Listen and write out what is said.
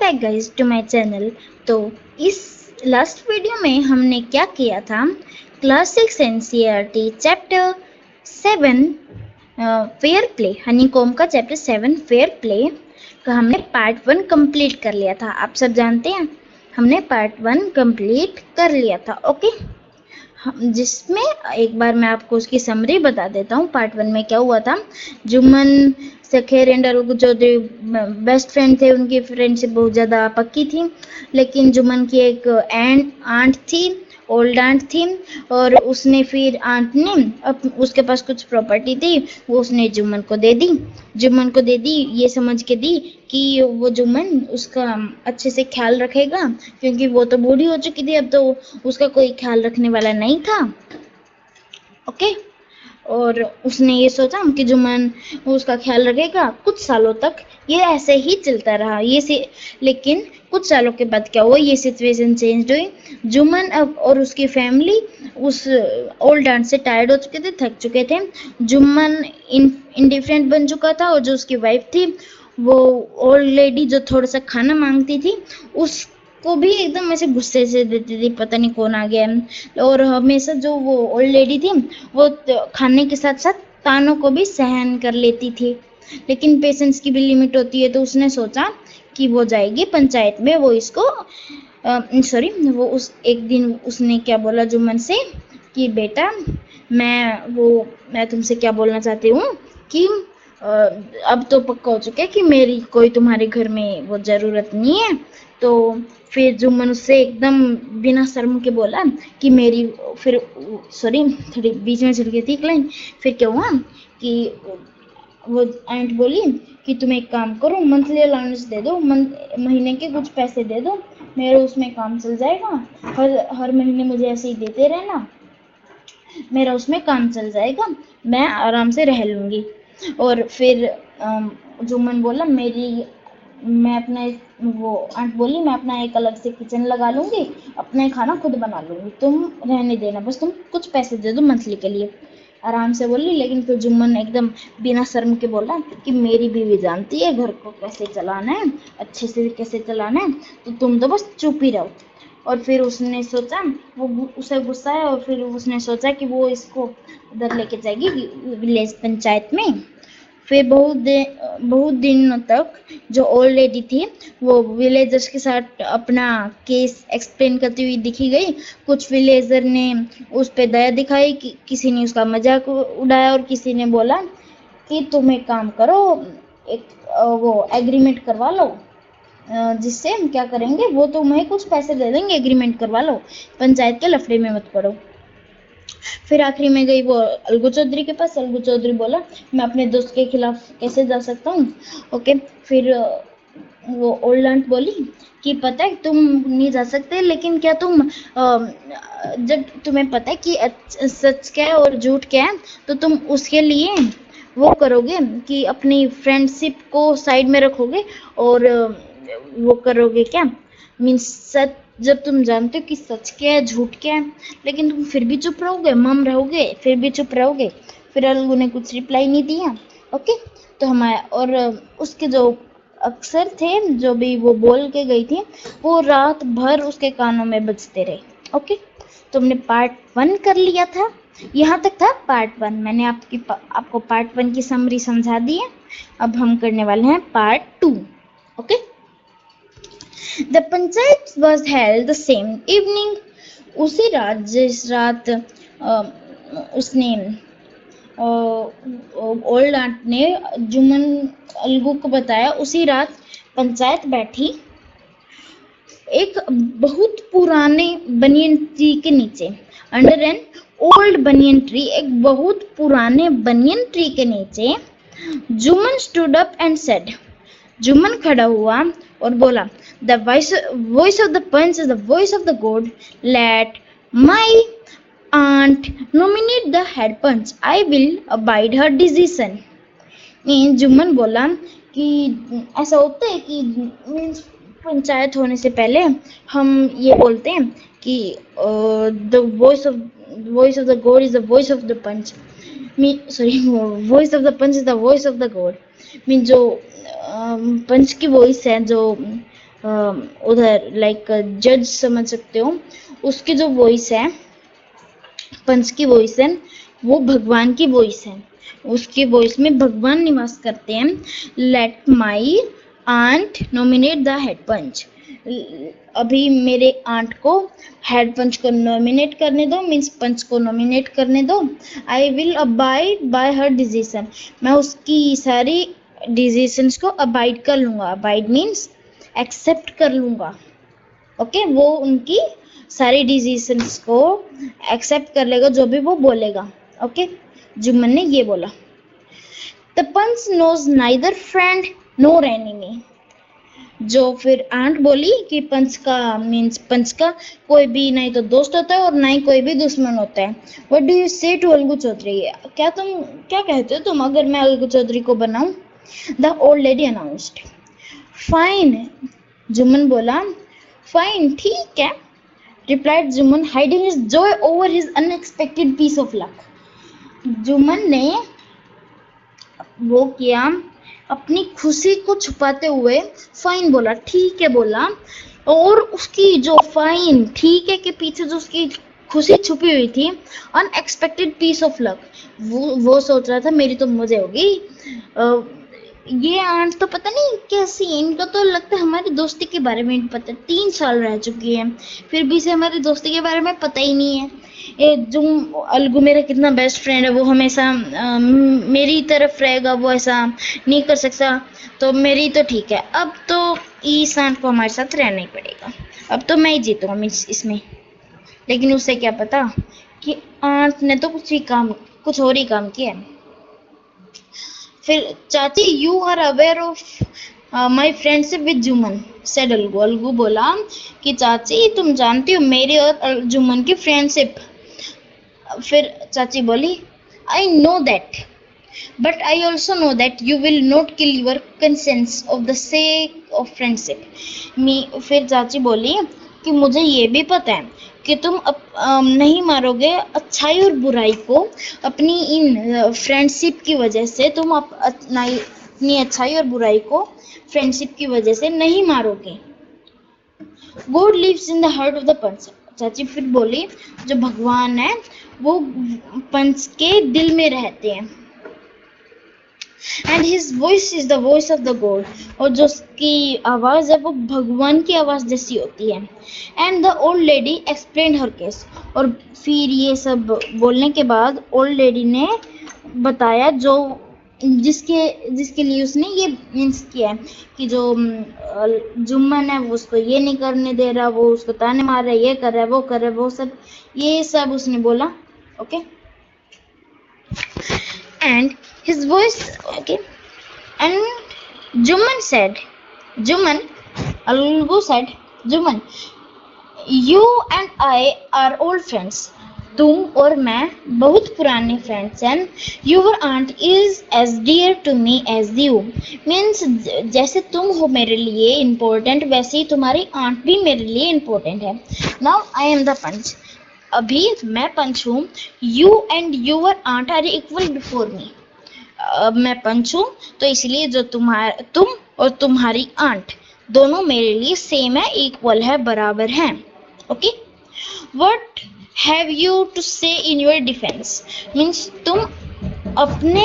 Back guys to my channel. तो इस last video में हमने क्या किया था, class 6 NCERT chapter 7 fair play, honeycomb का चैप्टर 7 फेयर प्ले का हमने पार्ट 1 कंप्लीट कर लिया था। आप सब जानते हैं हमने पार्ट 1 कंप्लीट कर लिया था। ओके, जिसमें एक बार मैं आपको उसकी समरी बता देता हूँ। पार्ट 1 में क्या हुआ था, Jumman Shaikh and Algu Chaudhary best friend थे। उनकी फ्रेंडशिप बहुत ज़्यादा पक्की थी, लेकिन जुम्मन की एक आंट थी, ओल्ड आंट थी, और उसने फिर आंट ने उसके पास कुछ प्रॉपर्टी थी, वो उसने जुम्मन को दे दी, ये समझ के दी कि वो जुम्मन उसका अच्छे से ख्याल रखेगा, क्योंकि वो तो बूढ़ी हो चुकी थी, अब तो उसका कोई ख्याल रखने वाला नहीं था। ओके, और उसने ये सोचा कि जुम्मन उसका ख्याल रखेगा कुछ सालों तक। ये ऐसे ही चलता रहा, लेकिन कुछ सालों के बाद क्या हुआ, ये सिचुएशन चेंज हुई। जुम्मन अब और उसकी फैमिली उस ओल्ड आंट से टायर्ड हो चुके थे, थक चुके थे। जुम्मन इंडिफरेंट बन चुका था, और जो उसकी वाइफ थी, वो ओल्ड लेडी जो थोड़ा सा खाना मांगती थी, उसको भी एकदम ऐसे गुस्से से देती थी, पता नहीं कौन आ गया। और हमेशा जो वो ओल्ड लेडी थी, वो खाने के साथ साथ तानों को भी सहन कर लेती थी, लेकिन पेशेंस की भी लिमिट होती है। तो उसने सोचा कि वो जाएगी पंचायत में, वो इसको वो उस एक दिन उसने क्या बोला जुम्मन से कि बेटा, मैं तुमसे क्या बोलना चाहती हूँ कि अब तो पक्का हो चुका है कि मेरी कोई तुम्हारे घर में वो ज़रूरत नहीं है। तो फिर जुम्मन उससे एकदम बिना शर्म के बोला कि मेरी फिर थोड़ी बीच में चल गई थी एक लाइन। फिर क्या हुआ कि वो आंट बोली कि तुम एक काम करो, मंथली अलाउंस दे दो, महीने के कुछ पैसे दे दो, मेरे उसमें काम चल जाएगा। हर महीने मुझे ऐसे ही देते रहना, मेरा उसमें काम चल जाएगा, मैं आराम से रह लूँगी। और फिर जुम्मन बोला मैं अपना वो आंट बोली मैं अपना एक अलग से किचन लगा लूँगी, अपना खाना खुद बना लूँगी, तुम रहने देना, बस तुम कुछ पैसे दे दो मंथली के लिए, आराम से बोली। लेकिन फिर जुम्मन एकदम बिना शर्म के बोला कि मेरी बीवी जानती है घर को कैसे चलाना है, अच्छे से कैसे चलाना है, तो तुम तो बस चुप ही रहो। और फिर उसने सोचा, उसे गुस्सा है, और फिर उसने सोचा कि वो इसको उधर लेके जाएगी विलेज पंचायत में। फिर बहुत दिनों तक जो ओल्ड लेडी थी, वो विलेजर्स के साथ अपना केस एक्सप्लेन करती हुई दिखी गई। कुछ विलेजर ने उस पर दया दिखाई, किसी ने उसका मजाक उड़ाया, और किसी ने बोला कि तुम एक काम करो, एक वो एग्रीमेंट करवा लो, जिससे हम क्या करेंगे, वो तुम्हें कुछ पैसे दे देंगे, एग्रीमेंट करवा लो, पंचायत के लफड़े में मत पड़ो। फिर आखिरी में गई वो अलगू चौधरी के पास। अलगू चौधरी बोला मैं अपने दोस्त के खिलाफ कैसे जा सकता हूँ। ओके, फिर वो ओल्ड आंट बोली कि पता है तुम नहीं जा सकते, लेकिन क्या तुम जब तुम्हें पता है कि सच क्या है और झूठ क्या है, तो तुम उसके लिए वो करोगे कि अपनी फ्रेंडशिप को साइड में रखोगे, और वो करोगे क्या, मीन्स सच, जब तुम जानते हो कि सच क्या है झूठ क्या है, लेकिन तुम फिर भी चुप रहोगे, मम रहोगे, फिर भी चुप रहोगे। फिर अलगू ने कुछ रिप्लाई नहीं दिया। ओके, तो हमारा और उसके जो अक्सर थे, जो भी वो बोल के गई थी, वो रात भर उसके कानों में बजते रहे। ओके, तो हमने पार्ट 1 कर लिया था, यहाँ तक था पार्ट 1। मैंने आपको पार्ट 1 की समरी समझा दी है। अब हम करने वाले हैं part 2। Okay, the panchayat was held the same evening. उसी रात, जिस रात उसने ओल्ड आंट ने जुम्मन अलगू को बताया, उसी रात पंचायत बैठी एक बहुत पुराने बनियन ट्री के नीचे। Under an old banyan tree, एक बहुत पुराने बनियन ट्री के नीचे। Jumman stood up and said, Jumman खड़ा हुआ और बोला, the voice of the panch is the voice of the God, let my aunt nominate the head panch, I will abide her decision. Jumman बोला कि ऐसा होता है कि मीन्स पंचायत होने से पहले हम ये बोलते हैं कि the voice of the God is the voice of the panch, voice of the panch is the voice of the God. Mean जो पंच की वॉइस है, जो उधर लाइक जज समझ सकते हो, उसकी जो वॉइस है, पंच की वॉइस है, वो भगवान की वॉइस है, उसकी वॉइस में भगवान निवास करते हैं। Let my aunt nominate the head panch, अभी मेरे आंट को हेड पंच को नॉमिनेट करने दो, मीन्स पंच को नॉमिनेट करने दो। आई will abide by her decision, मैं उसकी सारी डिसीजंस को अबाइड कर लूँगा, अबाइड मीन्स एक्सेप्ट कर लूँगा। ओके, वो उनकी सारी डिसीजंस को एक्सेप्ट कर लेगा, जो भी वो बोलेगा। ओके, जुम्मन ने ये बोला। The panch knows neither friend nor enemy, जो फिर आंट बोली कि पंच का मीन्स पंच का कोई भी नहीं तो दोस्त होता है और ना ही कोई भी दुश्मन होता है। व्हाट डू यू से टू अलगू चौधरी, क्या कहते हो तुम अगर मैं अलगू चौधरी को बनाऊं? The old lady announced. Fine, Jumman बोला। फाइन, ठीक है, replied Jumman, hiding his joy over his unexpected piece of luck. Jumman ने वो किया, अपनी खुशी को छुपाते हुए फाइन बोला, ठीक है बोला, और उसकी जो फाइन ठीक है के पीछे जो उसकी खुशी छुपी हुई थी, अनएक्सपेक्टेड पीस ऑफ लक, वो सोच रहा था मेरी तो मजे होगी। ये आंट तो पता नहीं कैसी, इनको तो लगता है हमारी दोस्ती के बारे में पता, 3 साल रह चुकी है फिर भी इसे हमारी दोस्ती के बारे में पता ही नहीं है। जो अलगू मेरा कितना बेस्ट फ्रेंड है, वो हमेशा मेरी तरफ रहेगा, वो ऐसा नहीं कर सकता, तो मेरी तो ठीक है। अब तो इस आंट को हमारे साथ रहना ही पड़ेगा, अब तो मैं ही जीतूंगा इसमें। लेकिन उसे क्या पता कि आंट ने तो कुछ और ही काम किया। फिर चाची, you are aware of my friendship with Jumman, said Algu. Algu बोला कि चाची तुम जानती हो मेरी और जुम्मन की फ्रेंडशिप। फिर चाची बोली, I know that, but I also know that you will not kill your conscience of the sake of friendship. फिर चाची बोली कि मुझे ये भी पता है कि तुम नहीं मारोगे अच्छाई और बुराई को, अपनी इन फ्रेंडशिप की वजह से तुम अपनी अच्छाई और बुराई को फ्रेंडशिप की वजह से नहीं मारोगे। God lives in the heart of the panch. चाची फिर बोली, जो भगवान है वो पंच के दिल में रहते हैं। And his voice is the voice of the God, और जो उसकी आवाज है वो भगवान की आवाज जैसी होती है। And the old lady explain her case, और फिर ये सब बोलने के बाद ओल्ड लेडी ने बताया जो जिसके लिए उसने ये मीन्स किया है कि जो जुम्मन है वो उसको ये नहीं करने दे रहा, वो उसको ताने मार रहा है, ये कर रहा है, वो कर रहा है, वो सब ये सब उसने बोला। Okay, and his voice, okay, and Juman said, Algu said, Juman, you and I are old friends, तुम और मैं बहुत पुराने फ्रेंड्स हैं। Your aunt is as dear to me as you, means जैसे तुम हो मेरे लिए इम्पोर्टेंट वैसे ही तुम्हारी आंट भी मेरे लिए इम्पोर्टेंट है। Now I am the panch, अभी मैं पंच हूँ। You and your aunt are equal before me, अब मैं पंच हूँ तो इसलिए जो तुम और तुम्हारी आंट दोनों मेरे लिए सेम है, इक्वल है, बराबर हैं। Okay, what have you to say in your defence, means तुम अपने